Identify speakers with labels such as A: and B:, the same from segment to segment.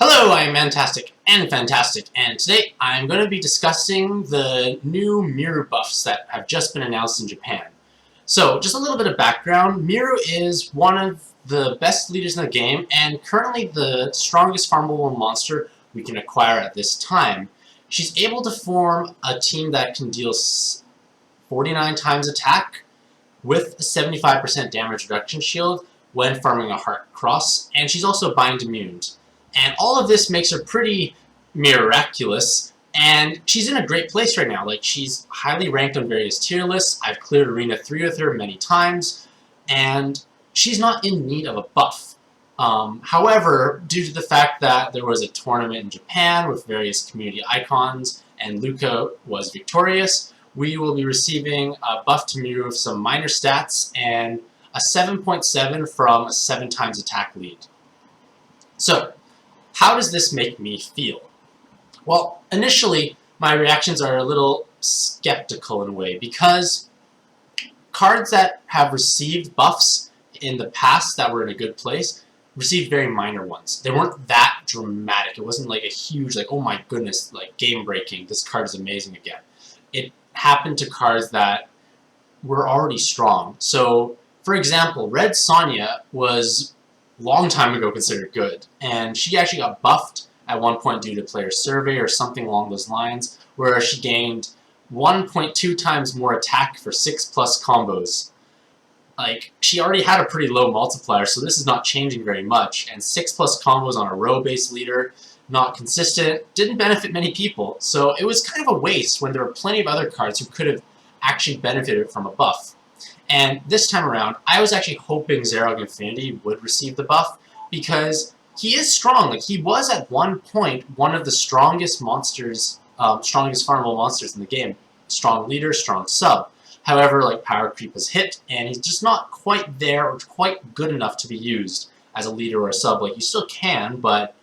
A: Hello, I am Mantastic and Fantastic, and today I'm going to be discussing the new Miru buffs that have just been announced in Japan. So, just a little bit of background. Miru is one of the best leaders in the game, and currently the strongest farmable monster we can acquire at this time. She's able to form a team that can deal 49 times attack with a 75% damage reduction shield when farming a Heart Cross, and she's also bind immune. And all of this makes her pretty miraculous, and she's in a great place right now. Like, she's highly ranked on various tier lists. I've cleared Arena 3 with her many times, and she's not in need of a buff. However, due to the fact that there was a tournament in Japan with various community icons, and Luca was victorious, we will be receiving a buff to Miru with some minor stats and a 7.7 from a 7 times attack lead. So, how does this make me feel? Well, initially, my reactions are a little skeptical in a way, because cards that have received buffs in the past that were in a good place received very minor ones. They weren't that dramatic. It wasn't like a huge, like, oh my goodness, like game breaking, this card is amazing again. It happened to cards that were already strong. So, for example, Red Sonja was long time ago considered good, and she actually got buffed at one point due to player survey or something along those lines, where she gained 1.2 times more attack for 6+ combos. Like, she already had a pretty low multiplier, so this is not changing very much, and 6+ combos on a row-based leader, not consistent, didn't benefit many people, so it was kind of a waste when there were plenty of other cards who could have actually benefited from a buff. And this time around, I was actually hoping Zerog Infinity would receive the buff, because he is strong. Like, he was at one point one of the strongest monsters, strongest farmable monsters in the game. Strong leader, strong sub. However, like, power creep has hit, and he's just not quite there or quite good enough to be used as a leader or a sub. Like, you still can, but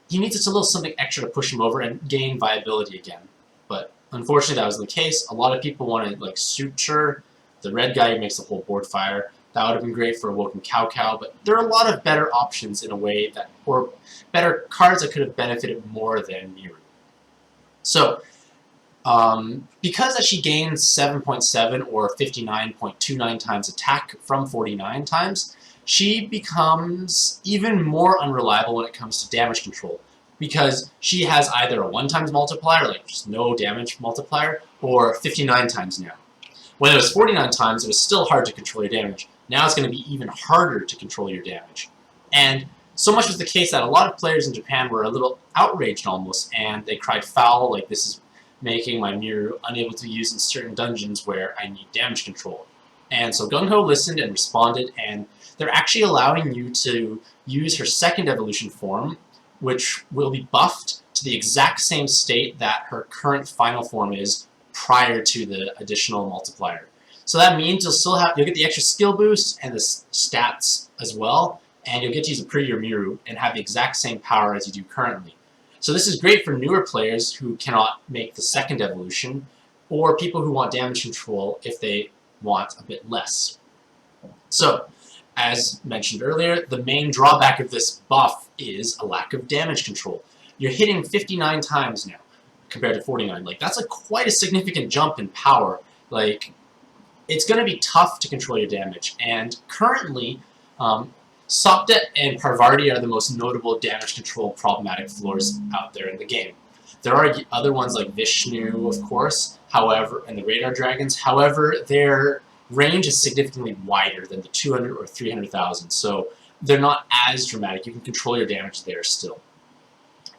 A: he needs just a little something extra to push him over and gain viability again. But unfortunately, that wasn't the case. A lot of people wanted, like, Suture, the red guy who makes the whole board fire. That would have been great for Awoken Cow, but there are a lot of better options in a way that, or better cards that could have benefited more than Miru. So, because that she gains 7.7 or 59.29 times attack from 49 times, she becomes even more unreliable when it comes to damage control, because she has either a 1 times multiplier, like just no damage multiplier, or 59 times now. When it was 49 times, it was still hard to control your damage. Now it's going to be even harder to control your damage. And so much was the case that a lot of players in Japan were a little outraged almost, and they cried foul, like, this is making my Miru unable to be used in certain dungeons where I need damage control. And so Gung Ho listened and responded, and they're actually allowing you to use her second evolution form, which will be buffed to the exact same state that her current final form is prior to the additional multiplier. So that means you'll get the extra skill boost and the stats as well, and you'll get to use a prettier Miru and have the exact same power as you do currently. So this is great for newer players who cannot make the second evolution, or people who want damage control if they want a bit less. So, as mentioned earlier, the main drawback of this buff is a lack of damage control. You're hitting 59 times now, compared to 49. Like, that's quite a significant jump in power. Like, it's going to be tough to control your damage. And currently, Sopdet and Parvati are the most notable damage control problematic floors out there in the game. There are other ones like Vishnu, of course, however, and the Radar Dragons. However, their range is significantly wider than the 200 or 300,000, so they're not as dramatic. You can control your damage there still.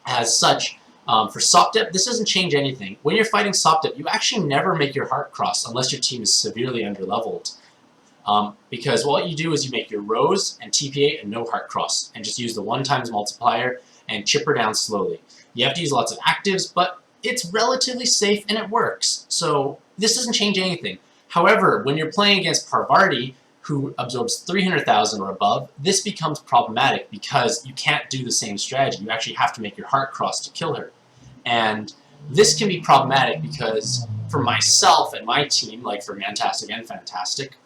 A: As such, for Sopdet, this doesn't change anything. When you're fighting Sopdet, you actually never make your Heart Cross unless your team is severely underleveled. Because what you do is you make your Rose and TP8 and no Heart Cross, and just use the 1 times multiplier and chip her down slowly. You have to use lots of actives, but it's relatively safe and it works. So this doesn't change anything. However, when you're playing against Parvati, who absorbs 300,000 or above, this becomes problematic because you can't do the same strategy. You actually have to make your Heart Cross to kill her. And this can be problematic because for myself and my team, like for Mantastic and Fantastic,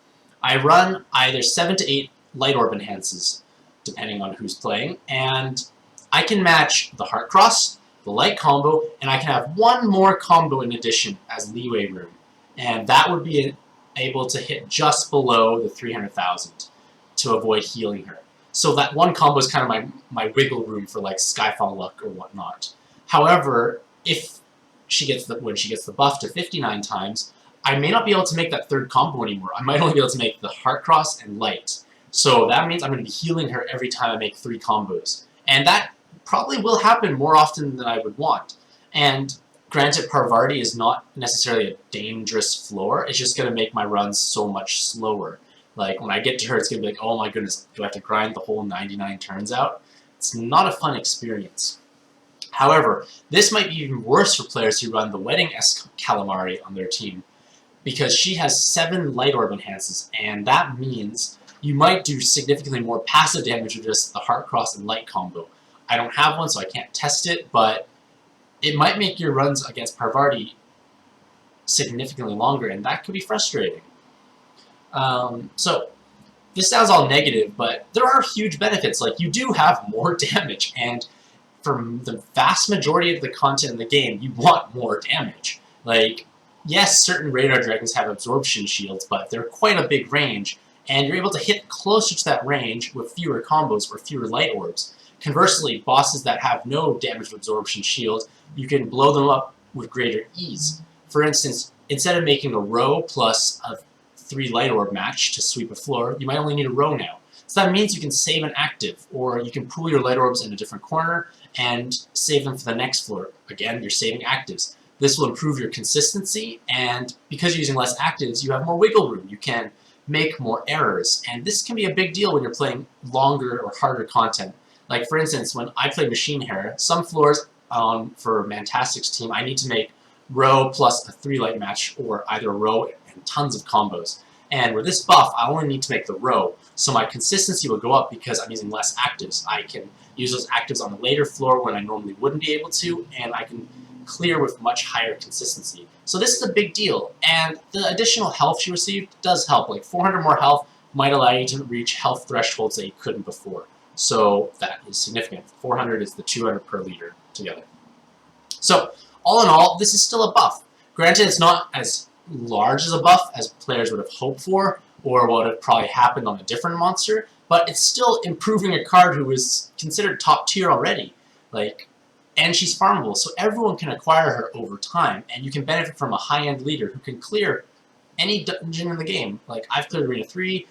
A: I run either 7 to 8 Light Orb Enhances, depending on who's playing, and I can match the Heart Cross, the Light combo, and I can have one more combo in addition as leeway room. And that would be able to hit just below the 300,000 to avoid healing her. So that one combo is kind of my wiggle room for like Skyfall Luck or whatnot. However, if when she gets the buff to 59 times, I may not be able to make that third combo anymore. I might only be able to make the Heart Cross and Light. So that means I'm going to be healing her every time I make 3 combos. And that probably will happen more often than I would want. And granted, Parvati is not necessarily a dangerous floor. It's just going to make my runs so much slower. Like, when I get to her, it's going to be like, oh my goodness, do I have to grind the whole 99 turns out? It's not a fun experience. However, this might be even worse for players who run the Wedding-esque Calamari on their team, because she has 7 Light Orb enhances, and that means you might do significantly more passive damage with just the Heart Cross and Light combo. I don't have one, so I can't test it, but it might make your runs against Parvati significantly longer, and that could be frustrating. So, this sounds all negative, but there are huge benefits. Like, you do have more damage, and for the vast majority of the content in the game, you want more damage. Like, yes, certain Radar Dragons have absorption shields, but they're quite a big range, and you're able to hit closer to that range with fewer combos or fewer Light Orbs. Conversely, bosses that have no damage absorption shield, you can blow them up with greater ease. For instance, instead of making a row plus a 3 Light Orb match to sweep a floor, you might only need a row now. So that means you can save an active, or you can pool your Light Orbs in a different corner and save them for the next floor. Again, you're saving actives. This will improve your consistency, and because you're using less actives, you have more wiggle room. You can make more errors, and this can be a big deal when you're playing longer or harder content. Like, for instance, when I play Machine Hera, some floors for Mantastic's team, I need to make row plus a 3 light match, or either a row and tons of combos. And with this buff, I only need to make the row, so my consistency will go up because I'm using less actives. I can use those actives on the later floor when I normally wouldn't be able to, and I can clear with much higher consistency. So this is a big deal, and the additional health you received does help. Like 400 more health might allow you to reach health thresholds that you couldn't before. So that is significant. 400 is the 200 per liter together. So all in all, this is still a buff. Granted, it's not as large as a buff as players would have hoped for, or what would have probably happened on a different monster, but it's still improving a card who is considered top tier already. And she's farmable, so everyone can acquire her over time, and you can benefit from a high-end leader who can clear any dungeon in the game. Like, I've cleared Arena 3,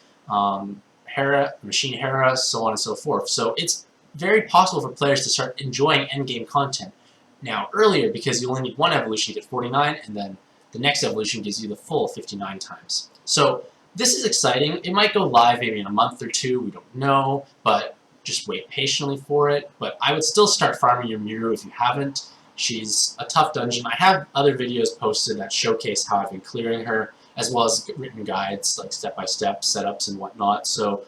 A: Hera, Machine Hera, so on and so forth. So it's very possible for players to start enjoying endgame content now earlier, because you only need one evolution to get 49, and then the next evolution gives you the full 59 times. So this is exciting. It might go live maybe in a month or 2, we don't know, but just wait patiently for it. But I would still start farming your Miru if you haven't. She's a tough dungeon. I have other videos posted that showcase how I've been clearing her, as well as written guides, like step-by-step setups and whatnot. So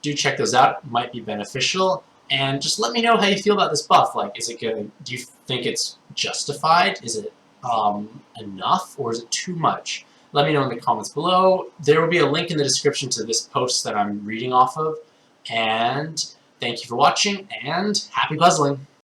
A: do check those out. It might be beneficial. And just let me know how you feel about this buff. Like, is it good? Do you think it's justified? Is it enough, or is it too much? Let me know in the comments below. There will be a link in the description to this post that I'm reading off of. And thank you for watching, and happy puzzling!